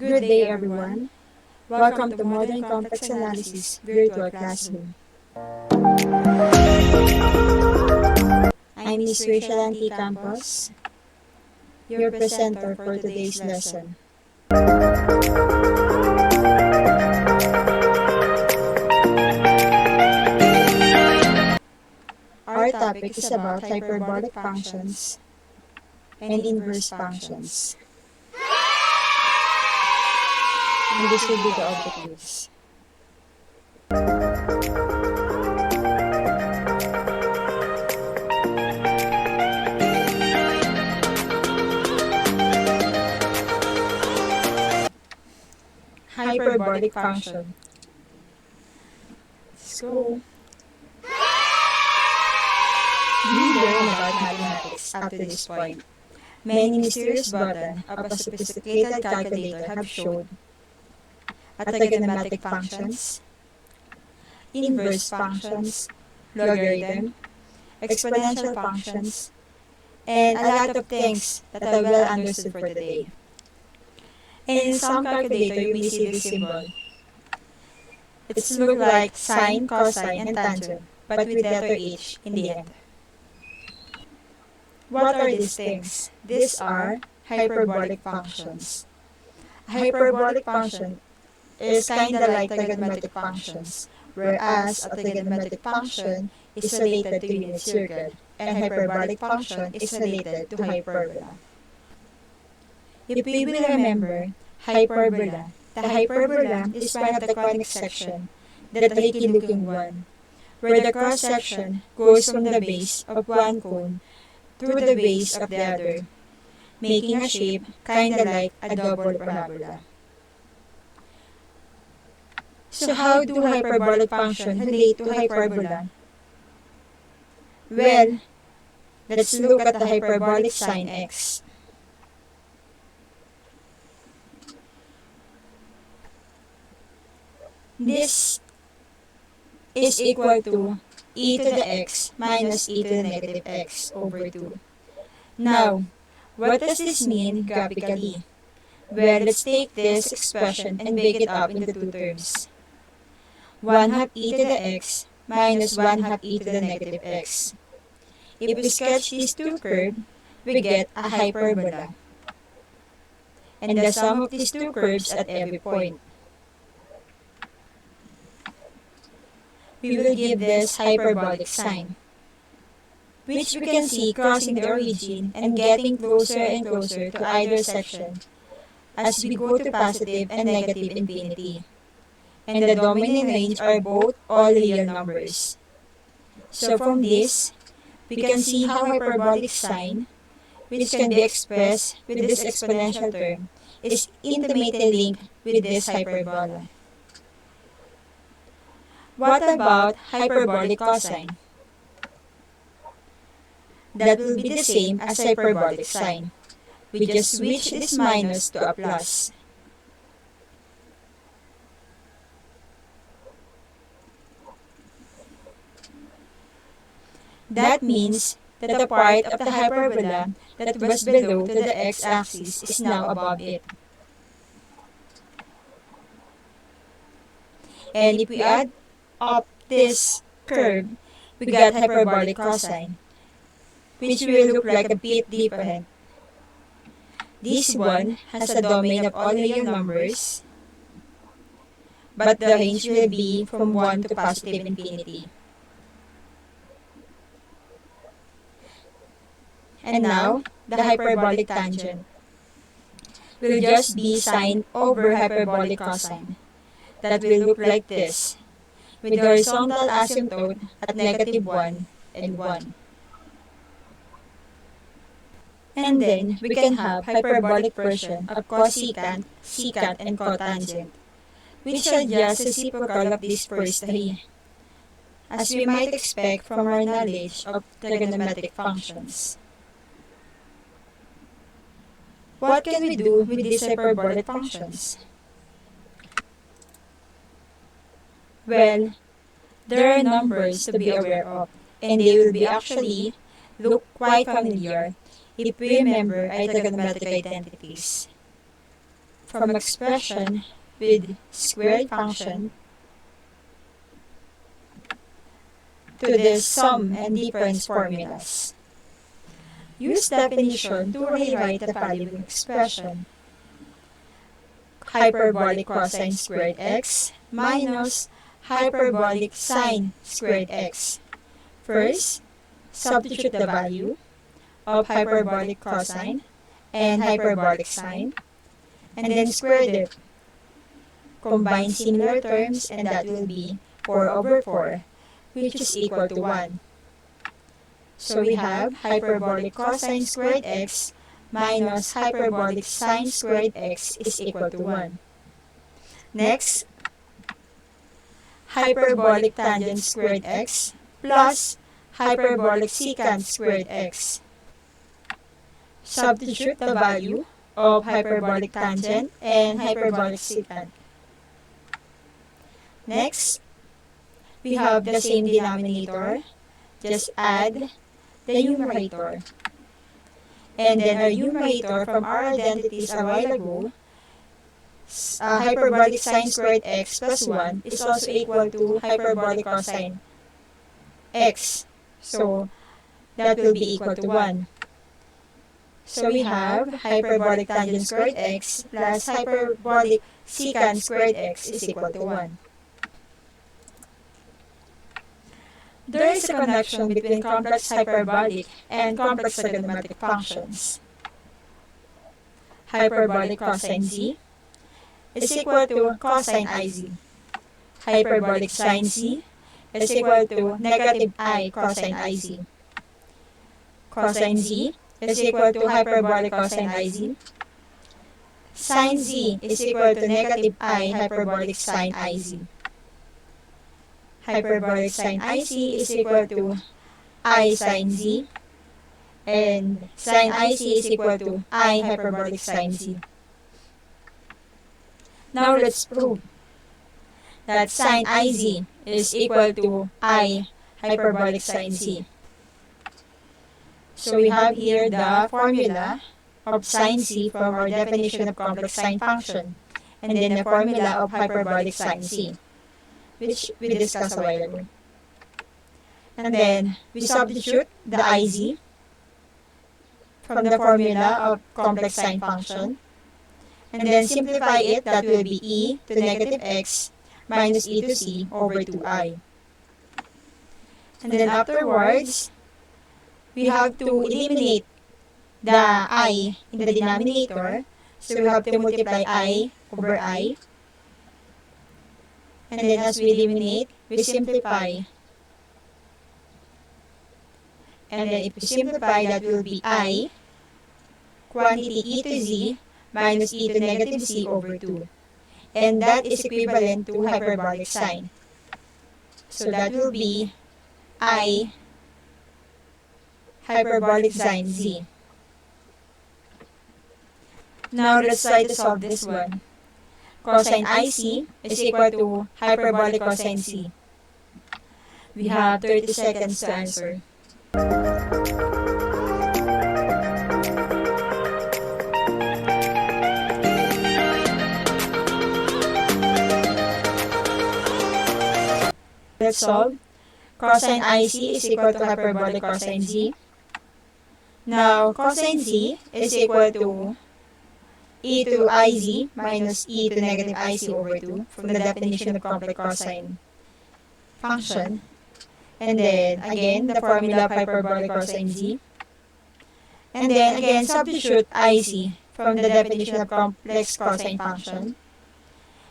Good day, everyone. Welcome to Modern Complex Analysis Virtual Classroom. I'm Miss Rachel Anti Campos, your presenter for today's lesson. Our topic is about hyperbolic functions and inverse functions. And this will be the objectives. Hyperbolic function. Let's go. We learn about mathematics up to this point. Many mysterious buttons of a sophisticated calculator have shown trigonometric functions, inverse functions, logarithm, exponential functions, and a lot of things that are well understood for today. In some calculator, you may see this symbol. It looks like sine, cosine, and tangent, but with letter H in the end. What are these things? These are hyperbolic functions. A hyperbolic function is kinda like trigonometric functions, whereas a trigonometric function is related to unit circle, and hyperbolic function is related to hyperbola. If we will remember hyperbola, the hyperbola is one of the conic section, the tricky-looking one, where the cross-section goes from the base of one cone through the base of the other, making a shape kinda like a double parabola. So how do hyperbolic functions relate to hyperbola? Well, let's look at the hyperbolic sine x. This is equal to e to the x minus e to the negative x over 2. Now, what does this mean graphically? Well, let's take this expression and break it up into two terms. 1/2 e to the x minus 1/2 e to the negative x. If we sketch these two curves, we get a hyperbola. And the sum of these two curves at every point. We will give this hyperbolic sign, which we can see crossing the origin and getting closer and closer to either section as we go to positive and negative infinity. And the domain and range are both all real numbers. So from this, we can see how hyperbolic sign, which can be expressed with this exponential term, is intimately linked with this hyperbola. What about hyperbolic cosine? That will be the same as hyperbolic sign. We just switch this minus to a plus. That means that the part of the hyperbola that was below to the x-axis is now above it. And if we add up this curve, we got hyperbolic cosine, which will look like a bit different. This one has a domain of all real numbers, but the range will be from 1 to positive infinity. And now, the hyperbolic tangent will just be sine over hyperbolic cosine. That will look like this, with the horizontal asymptote at -1 and 1. And then, we can have hyperbolic version of cosecant, secant, and cotangent, which are just reciprocal of these first three, as we might expect from our knowledge of trigonometric functions. What can we do with these hyperbolic functions? Well, there are numbers to be aware of, and they will be actually look quite familiar if we remember our trigonometric identities. from expression with squared function to the sum and difference formulas. Use definition to rewrite the following expression. Hyperbolic cosine squared x minus hyperbolic sine squared x. First, substitute the value of hyperbolic cosine and hyperbolic sine, and then square them. Combine similar terms, and that will be 4 over 4, which is equal to 1. So we have hyperbolic cosine squared x minus hyperbolic sine squared x is equal to 1. Next, hyperbolic tangent squared x plus hyperbolic secant squared x. Substitute the value of hyperbolic tangent and hyperbolic secant. Next, we have the same denominator, just add the numerator. And then our numerator from our identities a while ago, hyperbolic sine squared x plus 1 is also equal to hyperbolic cosine x. So that will be equal to 1. So we have hyperbolic tangent squared x plus hyperbolic secant squared x is equal to 1. There is a connection between complex hyperbolic and complex trigonometric functions. Hyperbolic cosine z is equal to cosine iz. Hyperbolic sine z is equal to negative I cosine iz. Cosine z is equal to hyperbolic cosine iz. Sine z is equal to negative I hyperbolic sine iz. Hyperbolic sine iz is equal to I sine z, and sine iz is equal to I hyperbolic sine z. Now let's prove that sine iz is equal to I hyperbolic sine z. So we have here the formula of sine z from our definition of complex sine function, and then the formula of hyperbolic sine z, which we discussed a while ago. And then we substitute the iz from the formula of complex sine function, and then simplify it. That will be e to negative x minus e to c over 2i. And then afterwards, we have to eliminate the I in the denominator. So we have to multiply I over I. And then as we eliminate, we simplify. And then if we simplify, that will be I quantity e to z minus e to negative c over 2. And that is equivalent to hyperbolic sine. So that will be I hyperbolic sine z. Now let's try to solve this one. Cosine IC is equal to hyperbolic cosine c. We have 30 seconds to answer. Let's solve. Cosine IC is equal to hyperbolic cosine z. Now, cosine z is equal to e to iz minus e to negative ic over 2 from the definition of complex cosine function. And then, again, the formula of hyperbolic cosine z. And then, again, substitute ic from the definition of complex cosine function.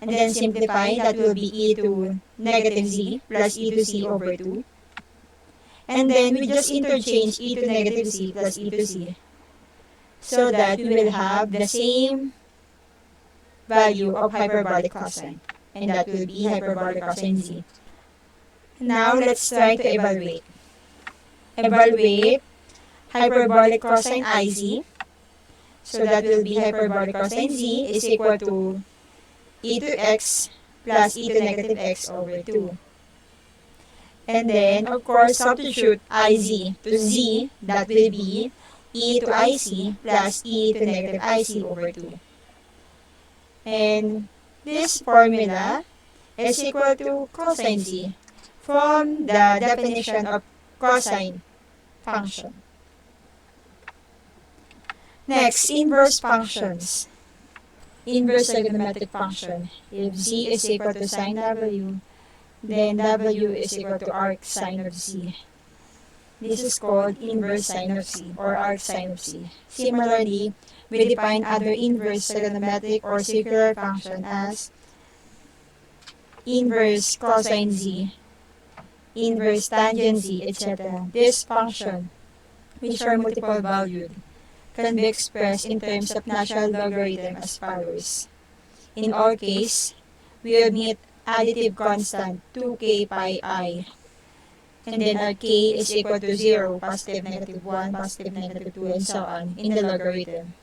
And then simplify, that will be e to negative z plus e to c over 2. And then we just interchange e to negative c plus e to c, so that we will have the same value of hyperbolic cosine, and that will be hyperbolic cosine z. Now let's try to evaluate. Evaluate hyperbolic cosine iz. So that will be hyperbolic cosine z is equal to e to x plus e to negative x over 2. And then, of course, substitute iz to z. That will be e to ic plus e to negative ic over 2. And this formula is equal to cosine z from the definition of cosine function. Next, inverse functions. Inverse trigonometric function. If z is equal to sine w, then w is equal to arc sine of z. This is called inverse sine of z or arc sine of z. Similarly, we define other inverse trigonometric or circular function as inverse cosine z, inverse tangent z, etc. This function, which are multiple valued, can be expressed in terms of natural logarithm as follows. In our case, we omit additive constant 2k pi I, and then our k is equal to 0, positive, negative 1, positive, negative 2, and so on in the logarithm.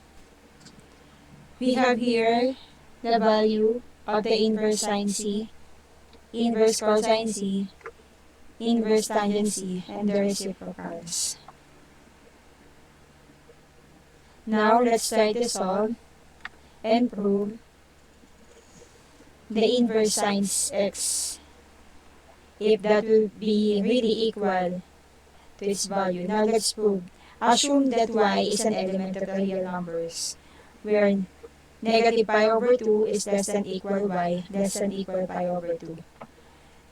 We have here the value of the inverse sine z, inverse cosine z, inverse tangent z, and the reciprocals. Now, let's try to solve and prove the inverse sine x, if that will be really equal to its value. Now, let's prove. Assume that y is an element of the real numbers, where negative pi over 2 is less than equal y, less than equal pi over 2.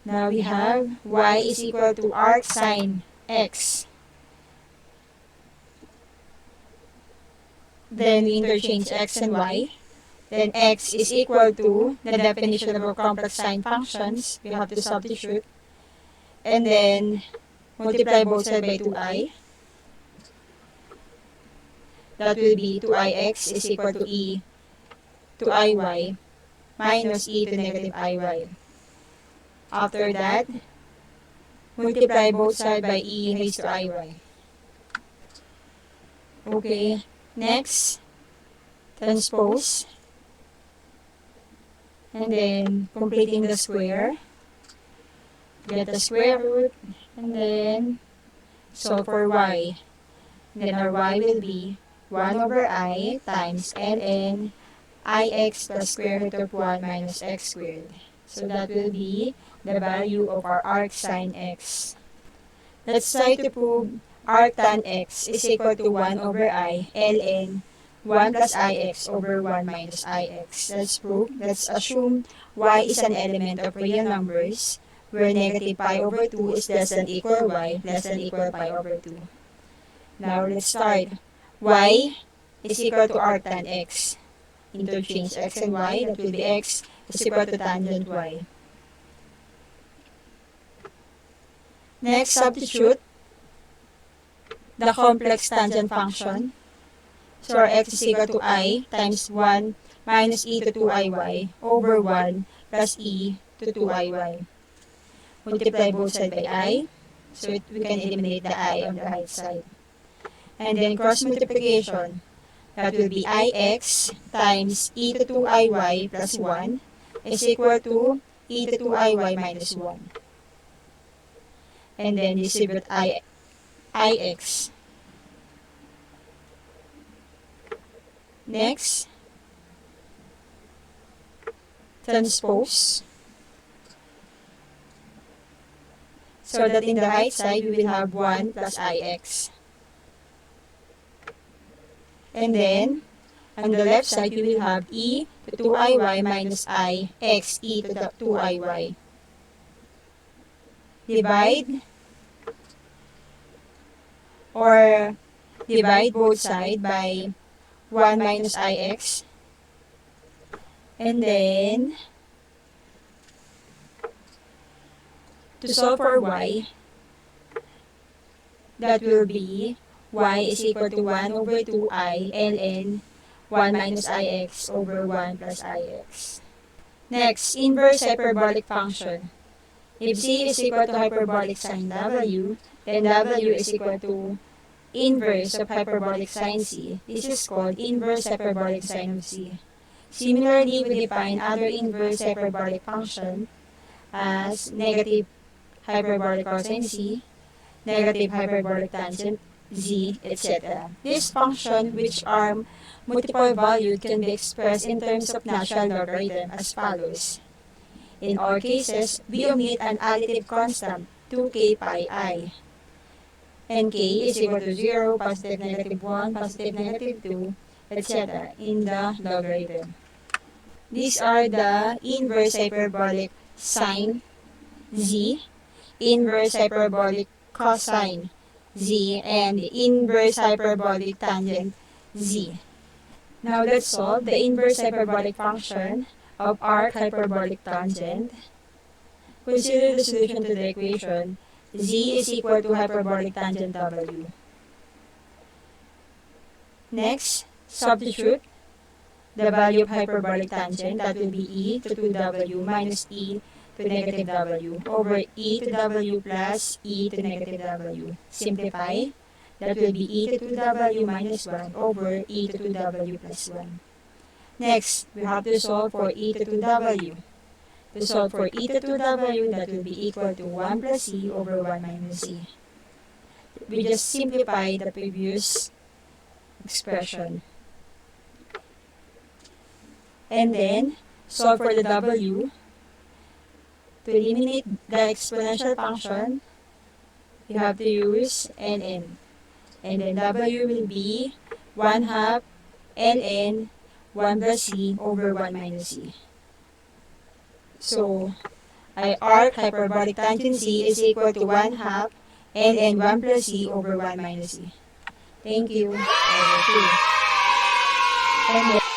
Now, we have y is equal to arc sine x. Then we interchange x and y. Then x is equal to the definition of our complex sine functions. We have to substitute. And then multiply both sides by 2i. That will be 2ix is equal to e to iy minus e to negative iy. After that, multiply both sides by e raised to iy. Okay, next, transpose. And then completing the square. Get the square root. And then solve for y. Then our y will be 1 over I times ln ix plus square root of 1 minus x squared. So that will be the value of our arc sine x. Let's try to prove arc tan x is equal to 1 over I ln 1 plus ix over 1 minus ix. Let's prove. Let's assume y is an element of real numbers, where negative pi over 2 is less than equal y, less than equal pi over 2. Now, let's start. Y is equal to arc tan x. Interchange x and y. That will be x is equal to tangent y. Next, substitute the complex tangent function. So our x is equal to I times 1 minus e to 2iy over 1 plus e to 2iy. Multiply both sides by I, so we can eliminate the I on the right side. And then cross multiplication, that will be ix times e to 2iy plus 1 is equal to e to 2iy minus 1. And then distribute ix. Next, transpose. So that in the right side, we will have 1 plus ix. And then, on the left side, we will have e to 2iy minus ix e to the 2iy. Divide both sides by 1 minus ix. And then, to solve for y, that will be y is equal to 1 over 2i ln 1 minus ix over 1 plus ix. Next, inverse hyperbolic function. If z is equal to hyperbolic sine w, then w is equal to inverse of hyperbolic sine z. This is called inverse hyperbolic sine of z. Similarly, we define other inverse hyperbolic function as negative hyperbolic cosine z, negative hyperbolic tangent z, etc. This function, which are multiple valued can be expressed in terms of natural logarithm as follows. In all cases, we omit an additive constant, 2k pi I. And k is equal to 0, positive negative 1, positive negative 2, etc. in the logarithm. These are the inverse hyperbolic sine z, inverse hyperbolic cosine z, and inverse hyperbolic tangent z. Now let's solve the inverse hyperbolic function of arc hyperbolic tangent. Consider the solution to the equation z is equal to hyperbolic tangent w. Next, substitute the value of hyperbolic tangent, that will be e to 2w minus e to negative w over e to w plus e to negative w. Simplify, that will be e to 2w minus 1 over e to 2w plus 1. Next, we have to solve for e to 2w. To solve for e to 2w, that will be equal to 1 plus e over 1 minus e. We just simplify the previous expression. And then, solve for the w. To eliminate the exponential function, you have to use ln. And then w will be 1 half ln 1 plus c over 1 minus c. So, arc hyperbolic tangent c is equal to 1 half ln 1 plus c over 1 minus c. Thank you. Over 2. And then,